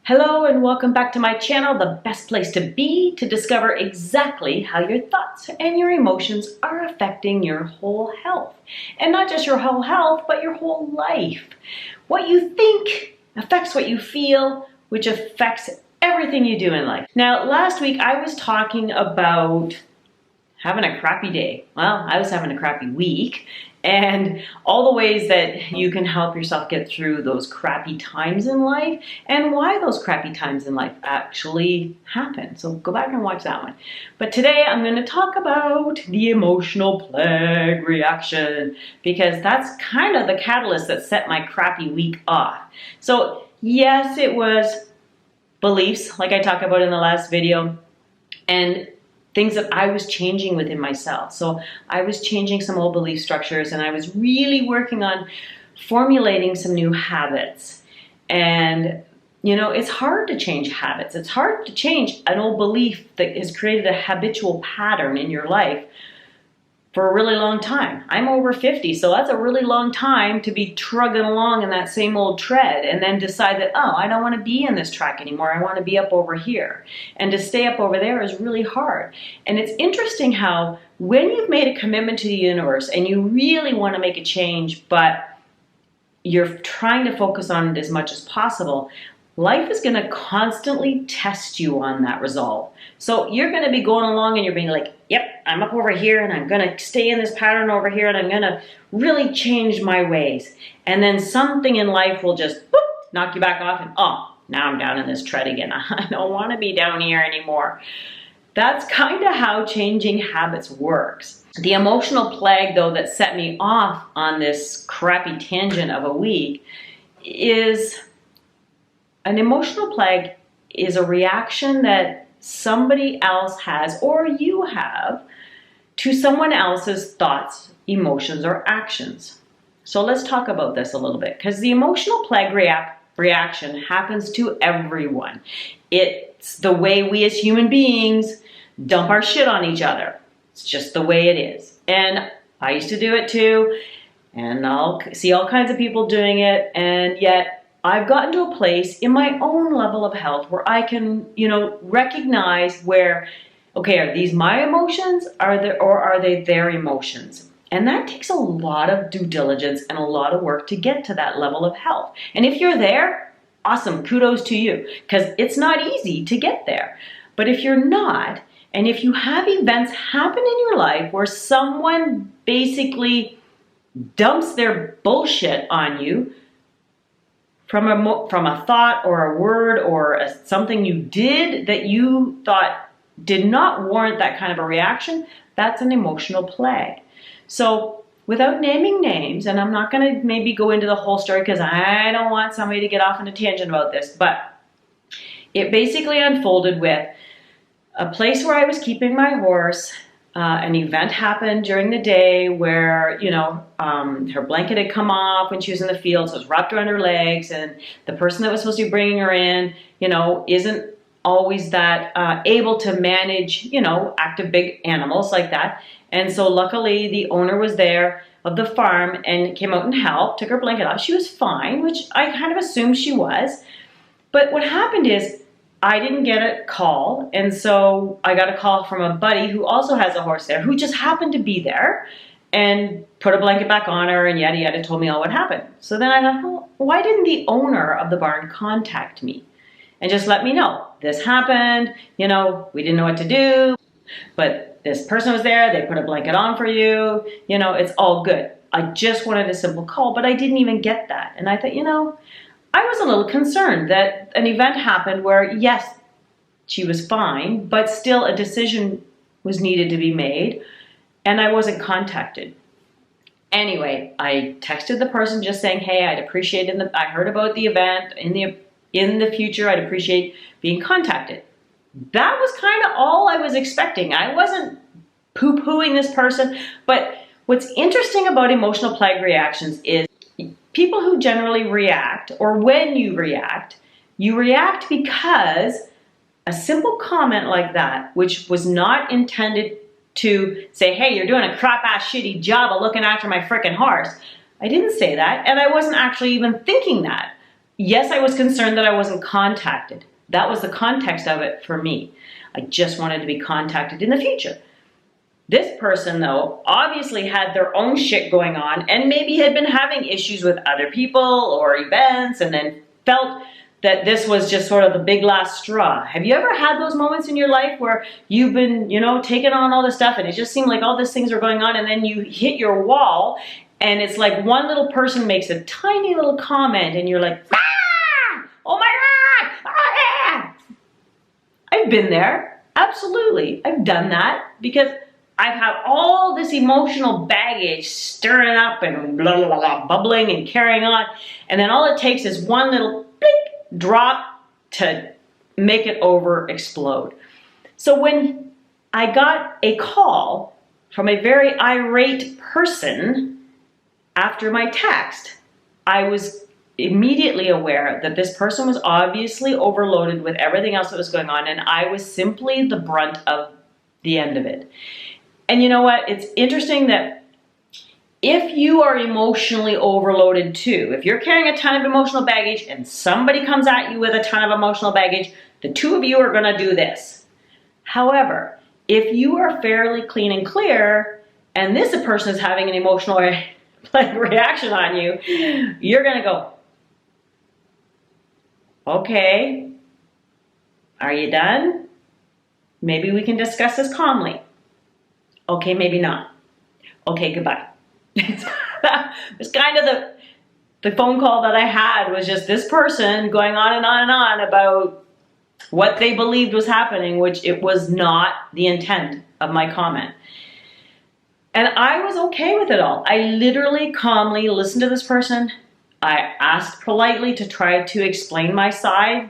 Hello and welcome back to my channel, the best place to be to discover exactly how your thoughts and your emotions are affecting your whole health. And not just your whole health, but your whole life. What you think affects what you feel, which affects everything you do in life. Now, last week I was talking about having a crappy day. Well, I was having a crappy week, and all the ways that you can help yourself get through those crappy times in life and why those crappy times in life actually happen. So go back and watch that one. But today I'm going to talk about the emotional plague reaction, because that's kind of the catalyst that set my crappy week off. So yes, it was beliefs, like I talked about in the last video, and things that I was changing within myself. So I was changing some old belief structures, and I was really working on formulating some new habits. And you know, it's hard to change habits. It's hard to change an old belief that has created a habitual pattern in your life for a really long time. I'm over 50, so that's a really long time to be trudging along in that same old tread and then decide that, oh, I don't want to be in this track anymore. I want to be up over here. And to stay up over there is really hard. And it's interesting how when you've made a commitment to the universe and you really want to make a change, but you're trying to focus on it as much as possible, life is going to constantly test you on that resolve. So you're going to be going along and you're being like, yep, I'm up over here and I'm going to stay in this pattern over here and I'm going to really change my ways. And then something in life will just whoop, knock you back off and, oh, now I'm down in this tread again. I don't want to be down here anymore. That's kind of how changing habits works. The emotional plague, though, that set me off on this crappy tangent of a week is an emotional plague is a reaction that somebody else has or you have to someone else's thoughts, emotions, or actions. So let's talk about this a little bit, because the emotional plague reaction happens to everyone. It's the way we as human beings dump our shit on each other. It's just the way it is. And I used to do it too, and I'll see all kinds of people doing it, and yet I've gotten to a place in my own level of health where I can, recognize where, okay, are these my emotions, or are they their emotions? And that takes a lot of due diligence and a lot of work to get to that level of health. And if you're there, awesome, kudos to you, because it's not easy to get there. But if you're not, and if you have events happen in your life where someone basically dumps their bullshit on you, from a thought or a word or something you did that you thought did not warrant that kind of a reaction, that's an emotional plague. So without naming names, and I'm not going to maybe go into the whole story because I don't want somebody to get off on a tangent about this, but it basically unfolded with a place where I was keeping my horse. An event happened during the day where, her blanket had come off when she was in the field, so it was wrapped around her legs, and the person that was supposed to be bringing her in, isn't always that able to manage, active big animals like that. And so luckily the owner was there of the farm and came out and helped, took her blanket off. She was fine, which I kind of assumed she was. But what happened is, I didn't get a call, and so I got a call from a buddy who also has a horse there, who just happened to be there and put a blanket back on her and yada yada, told me all what happened. So then I thought, well, why didn't the owner of the barn contact me and just let me know this happened? We didn't know what to do, but this person was there, they put a blanket on for you, it's all good. I just wanted a simple call, but I didn't even get that. And I thought, I was a little concerned that an event happened where, yes, she was fine, but still a decision was needed to be made, and I wasn't contacted. Anyway, I texted the person just saying, hey, I'd appreciate it. I heard about the event. In the future, I'd appreciate being contacted. That was kind of all I was expecting. I wasn't poo-pooing this person, but what's interesting about emotional plague reactions is people who generally react, or when you react because a simple comment like that, which was not intended to say, hey, you're doing a crap-ass shitty job of looking after my frickin' horse. I didn't say that, and I wasn't actually even thinking that. yes, I was concerned that I wasn't contacted. That was the context of it for me. I just wanted to be contacted in the future. This person, though, obviously had their own shit going on and maybe had been having issues with other people or events and then felt that this was just sort of the big last straw. Have you ever had those moments in your life where you've been, taking on all this stuff and it just seemed like all these things are going on and then you hit your wall and it's like one little person makes a tiny little comment and you're like, ah! Oh my God! Ah! I've been there. Absolutely. I've done that because I've had all this emotional baggage stirring up and blah, blah, blah, bubbling and carrying on. And then all it takes is one little blink drop to make it over explode. So when I got a call from a very irate person after my text, I was immediately aware that this person was obviously overloaded with everything else that was going on, and I was simply the brunt of the end of it. And you know what? It's interesting that if you are emotionally overloaded too, if you're carrying a ton of emotional baggage and somebody comes at you with a ton of emotional baggage, the two of you are going to do this. However, if you are fairly clean and clear and this person is having an emotional reaction on you, you're going to go, okay, are you done? Maybe we can discuss this calmly. Okay, maybe not. Okay, goodbye. It was kind of the phone call that I had was just this person going on and on and on about what they believed was happening, which it was not the intent of my comment. And I was okay with it all. I literally calmly listened to this person. I asked politely to try to explain my side,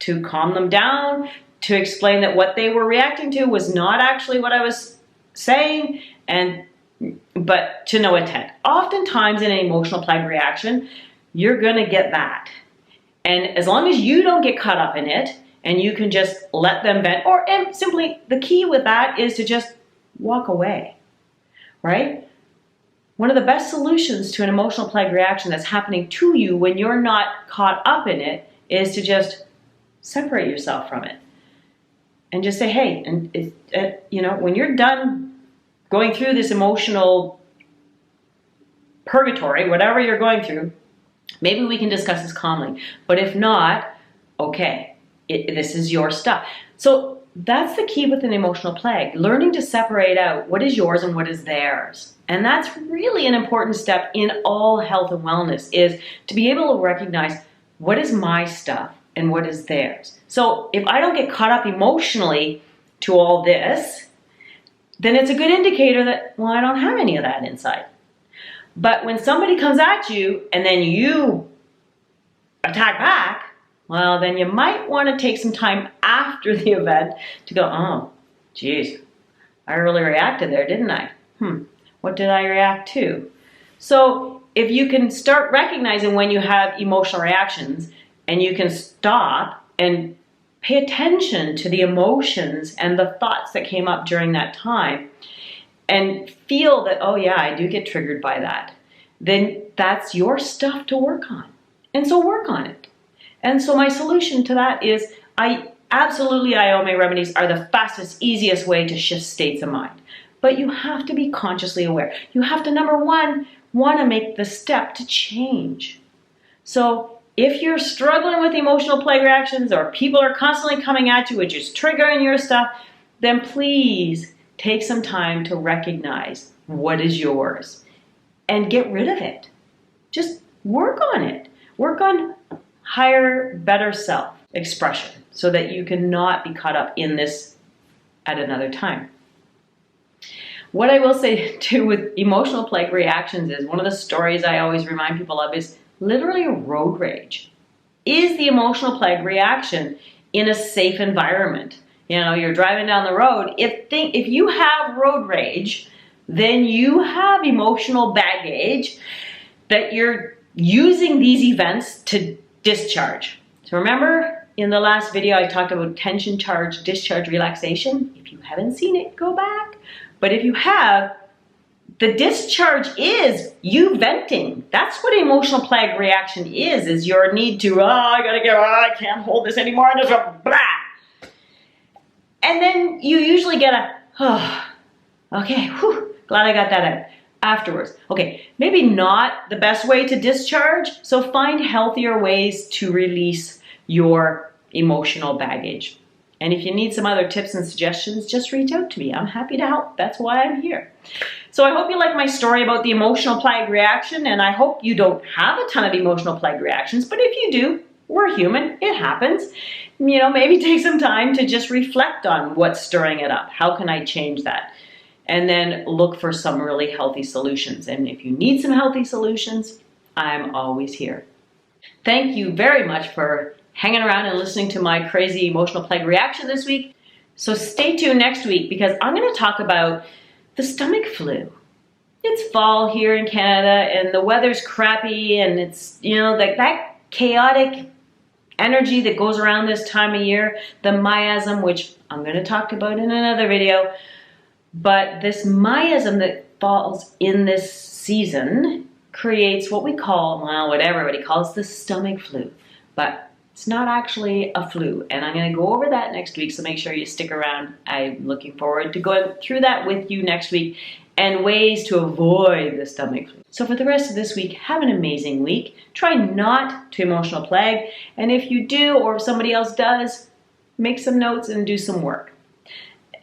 to calm them down, to explain that what they were reacting to was not actually what I was saying, but to no intent. Oftentimes in an emotional plague reaction, you're gonna get that. And as long as you don't get caught up in it and you can just let them vent, and simply the key with that is to just walk away, right? One of the best solutions to an emotional plague reaction that's happening to you when you're not caught up in it is to just separate yourself from it. And just say, hey, and when you're done going through this emotional purgatory, whatever you're going through, maybe we can discuss this calmly. But if not, okay, this is your stuff. So that's the key with an emotional plague, learning to separate out what is yours and what is theirs. And that's really an important step in all health and wellness, is to be able to recognize what is my stuff and what is theirs. So if I don't get caught up emotionally to all this, then it's a good indicator that, well, I don't have any of that inside. But when somebody comes at you and then you attack back, well, then you might want to take some time after the event to go, oh, geez, I really reacted there, didn't I? What did I react to? So if you can start recognizing when you have emotional reactions and you can stop and pay attention to the emotions and the thoughts that came up during that time and feel that, oh yeah, I do get triggered by that, then that's your stuff to work on. And so work on it. And so my solution to that is IOMA remedies are the fastest, easiest way to shift states of mind. But you have to be consciously aware. You have to, number one, want to make the step to change. So if you're struggling with emotional plague reactions or people are constantly coming at you, which is triggering your stuff, then please take some time to recognize what is yours and get rid of it. Just work on it. Work on higher, better self expression so that you cannot be caught up in this at another time. What I will say too with emotional plague reactions is, one of the stories I always remind people of is literally road rage. Is the emotional plague reaction in a safe environment? You're driving down the road. If you have road rage, then you have emotional baggage that you're using these events to discharge. So remember in the last video I talked about tension charge, discharge, relaxation. If you haven't seen it, go back. But if you have, The discharge is you venting. That's what emotional plague reaction is your need to, I can't hold this anymore, and just blah. And then you usually get okay, whew, glad I got that out afterwards. Okay, maybe not the best way to discharge, so find healthier ways to release your emotional baggage. And if you need some other tips and suggestions, just reach out to me. I'm happy to help. That's why I'm here. So I hope you like my story about the emotional plague reaction, and I hope you don't have a ton of emotional plague reactions, but if you do, we're human, it happens. Maybe take some time to just reflect on what's stirring it up. How can I change that? And then look for some really healthy solutions. And if you need some healthy solutions, I'm always here. Thank you very much for hanging around and listening to my crazy emotional plague reaction this week. So stay tuned next week because I'm going to talk about the stomach flu. It's fall here in Canada and the weather's crappy and it's, that chaotic energy that goes around this time of year, the miasm, which I'm going to talk about in another video. But this miasm that falls in this season creates what we call, what everybody calls the stomach flu. But it's not actually a flu. And I'm going to go over that next week, so make sure you stick around. I'm looking forward to going through that with you next week and ways to avoid the stomach flu. So for the rest of this week, have an amazing week. Try not to emotional plague. And if you do, or if somebody else does, make some notes and do some work.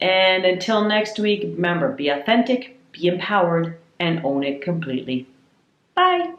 And until next week, remember, be authentic, be empowered, and own it completely. Bye.